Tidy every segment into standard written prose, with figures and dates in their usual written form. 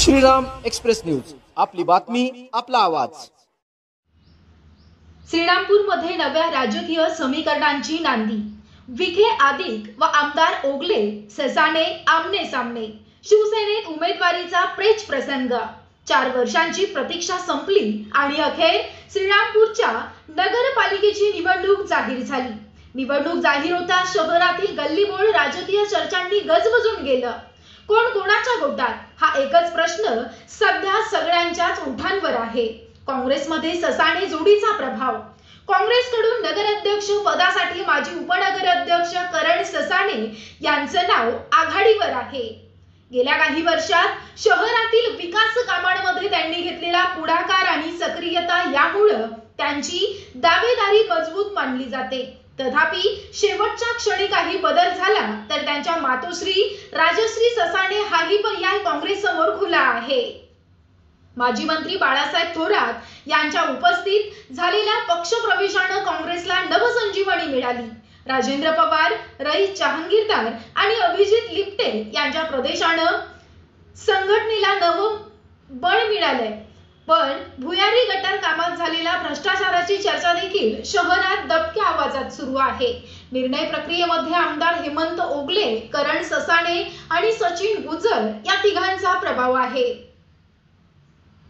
Shriram express news, आपली बातमी आपला आवाज। श्रीरामपूरमध्ये नव्या राजकीय समीकरणांची नांदी। विखे अधिक व आमदार ओगले ससाणे आमने सामने। शिवसेनेत उमेदवारीचा पेच प्रसंग। 4 वर्षांची प्रतीक्षा संपली आणि अखेर श्रीरामपूरच्या नगरपालिकेची निवडणूक जाहीर झाली। निवडणूक जाहीर होता शहरातील गल्लीबोळ राजकीय चर्चांनी गजबजून गेलं। कोण कोणाच्या गोटात हा एकच प्रश्न सध्या सगळ्यांच्याच ओठांवर आहे। काँग्रेसमध्ये ससाणे जोडीचा प्रभाव। काँग्रेसकडून नगराध्यक्ष पदासाठी माजी उपनगराध्यक्ष करण ससाणे यांचं नाव आघाडीवर आहे। गेल्या काही वर्षात शहरातील विकास कामांमध्ये त्यांनी घेतलेला पुढाकार आणि सक्रियता यामुळे त्यांची दावेदारी मजबूत मानली जाते। तथापि शेवटच्या क्षणी काही बदल झाला तर त्यांच्या मातोश्री राजश्री ससाणे हाही पर्याय काँग्रेस समोर खुला आहे। माजी मंत्री बाळासाहेब थोरात यांच्या उपस्थित झालेल्या पक्षप्रवेशाने काँग्रेसला नवसंजीवनी मिळाली। राजेंद्र पवार, रईस जहांगीरदार आणि अभिजित लिप्टे यांच्या प्रदेशानं संघटनेला नवं बळ मिळाले। पण भुयारी गटार कामात झालेल्या भ्रष्टाचाराची चर्चा देखील शहरात दबक्या आवाजात सुरू आहे। निर्णय प्रक्रियेमध्ये आमदार हेमंत ओगले, करण ससाणे आणि सचिन गुजर या तिघांचा प्रभाव आहे।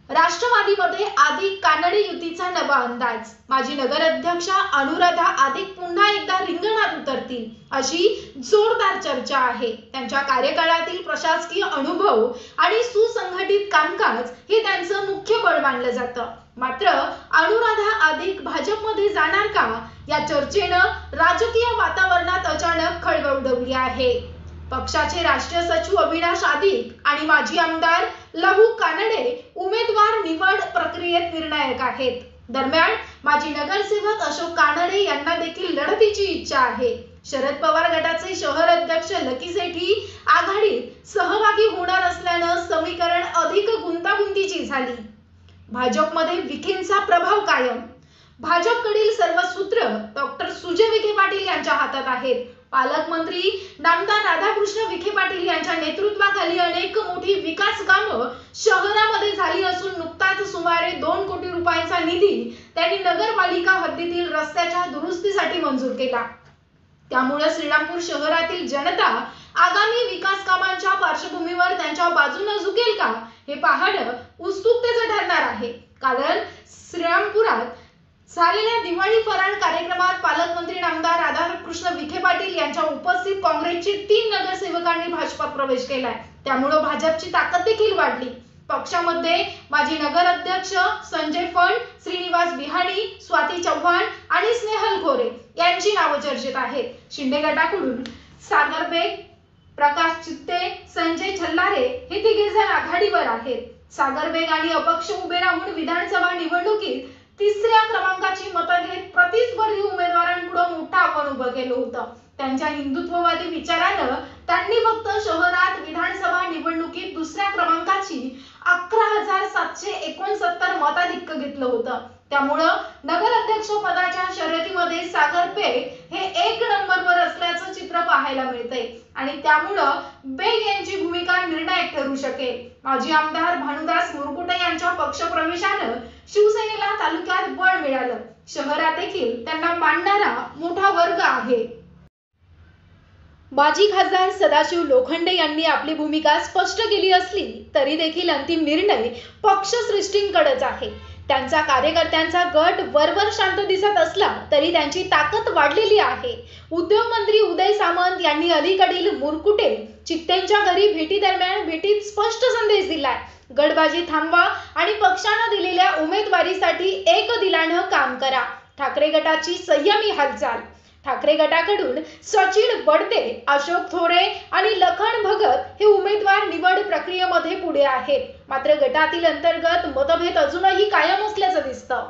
राष्ट्रवादीमध्ये अधिक कानडे युतीचा नवा अंदाज। माजी नगराध्यक्षा अनुराधा अधिक पुन्हा एकदा रिंगणात उतरतील अशी जोरदार चर्चा आहे। त्यांच्या कार्यकाळातील प्रशासकीय अनुभव आणि सुसंघटित कामकाज हे त्यांचं मुख्य बळ मानलं जातं। मात्र अनुराधा अधिक भाजपमध्ये जाणार का या चर्चेनं राजकीय वातावरणात अचानक खळबळ उडवली आहे। पक्षाचे राष्ट्रीय सचिव अविनाश अधिक आणि माजी आमदार लहू कानडे उमेदवार निवड प्रक्रियेत निर्णायक आहेत। दरम्यान माजी नगरसेवक अशोक कानडे यांना देखील लढतीची इच्छा आहे। शरद पवार गटाचे शहर अध्यक्ष लकी सेठी आघाडीत सहभागी होणार असल्यानं समीकरण अधिक गुंतागुंतीची झाली। भाजपमध्ये विखेंचा प्रभाव कायम। भाजपकडील सर्व सूत्र डॉक्टर सुजय विखे पाटील यांच्या हातात आहेत। पालकमंत्री नामदार राधाकृष्ण विखे पाटील यांच्या नेतृत्वाखाली अनेक मोठी विकास कामं शहरामध्ये झाली असून नुकताच सुमारे 2 कोटी रुपयांचा निधी त्यांनी नगरपालिका हद्दीतील रस्त्याच्या दुरुस्तीसाठी मंजूर केला। त्यामुळे श्रीरामपूर शहरातील जनता आगामी विकास कामांच्या पार्श्वभूमीवर त्यांच्या बाजूने झुकेल का हे पाहणं उत्सुकतेचं ठरणार आहे। कारण श्रीरामपुरात झालेल्या दिवाळी फराळ कार्यक्रमात पालकमंत्री नामदार राधाकृष्ण विखे पाटील यांच्या उपस्थित काँग्रेसचे 3 नगरसेवकांनी भाजपात प्रवेश केलाय। त्यामुळे भाजपची ताकद देखील वाढली। पक्षामध्ये माजी नगराध्यक्ष संजय फंड, श्रीनिवास बिहाणी, स्वाती चव्हाण आणि स्नेहल खोरे यांची नावे चर्चेत आहेत। शिंदे गटाकडून सागर बेग, प्रकाश चित्ते, संजय छल्लारे हे तिघेजण आघाडीवर आहेत। सागर बेग आणि अपक्ष उभे राहून विधानसभा निवडणुकीत 3ऱ्या क्रमांकाची मतं घेत प्रतिस्पर्धी उमेदवारांपुढे मोठं आव्हान उभं केलं होतं। त्यांच्या हिंदुत्ववादी विचारानं त्यांनी फक्त शहरात विधानसभा निवडणुकीत 2ऱ्या क्रमांकाची 11,769 मताधिक्य घेतलं होतं। त्यामुळं नगराध्यक्ष पदाच्या शर्यतीमध्ये सागर बेग हे 1 नंबरवर असल्याचं चित्र पाहायला मिळतंय आणि त्यामुळं बेग यांची भूमिका निर्णायक ठरू शकेल। माजी आमदार भानुदास मुरकुटे यांच्या पक्षप्रवेशानं शिवसेनेला तालुक्यात बळ मिळालं। शहरात देखील त्यांना मानणारा मोठा वर्ग आहे। माजी खासदार सदाशिव लोखंडे यांनी आपली भूमिका स्पष्ट केली असली तरी देखील अंतिम निर्णय पक्षश्रेष्ठींकडेच आहे। त्यांचा कार्यकर्त्यांचा गट वरवर शांत दिसत असला तरी त्यांची ताकद वाढलेली आहे। उद्योग मंत्री उदय सामंत यांनी अलीकडील मुरकुटे चित्तेंच्या घरी भेटीत स्पष्ट संदेश दिलाय। गटबाजी थांबवा आणि पक्षाने दिलेल्या उमेदवारीसाठी एक दिलानं काम करा। ठाकरे गटाची संयमी हालचाल। ठाकरे गटाकडून सचिन बडते, अशोक थोरे आणि लखन भगत हे उमेदवार निवड प्रक्रियेमध्ये पुढे आहेत। मात्र गटातील अंतर्गत मतभेद अजूनही कायम असल्याचं दिसतं।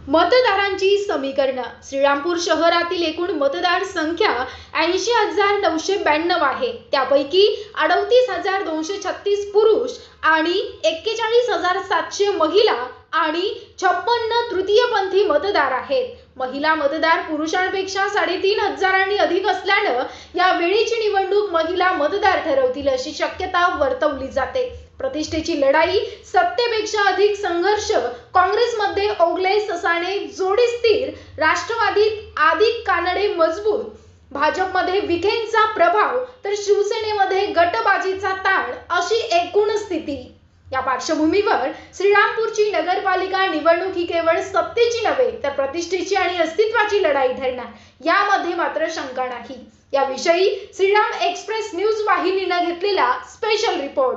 मतदारांची समीकरण। श्रीरामपूर शहरातील एकूण मतदार संख्या 80,992 आहे। त्यापैकी 38,236 पुरुष आणि 41,700 महिला आणि 56 तृतीयपंथी मतदार आहेत। महिला मतदार पुरुषांपेक्षा 3,500 अधिक असल्यानं या वेळीची निवडणूक महिला मतदार ठरवतील अशी शक्यता वर्तवली जाते. प्रतिष्ठेची लढाई, सत्तेपेक्षा अधिक संघर्ष. काँग्रेसमध्ये ओगले ससाणे जोडी स्थिर, राष्ट्रवादीत आदिक कानडे मजबूत, भाजपमध्ये विखेंचा प्रभाव तर शिवसेनेमध्ये गटबाजीचा ताण अशी एकूण स्थिती. या पार्श्वभूमीवर श्रीरामपूरची नगरपालिका निवडणूक ही केवळ सत्तेची नव्हे तर प्रतिष्ठेची आणि अस्तित्वाची लढाई ठरणार, यामध्ये मात्र शंका नाही. याविषयी श्रीराम एक्सप्रेस न्यूज वाहिनीने घेतलेला स्पेशल रिपोर्ट.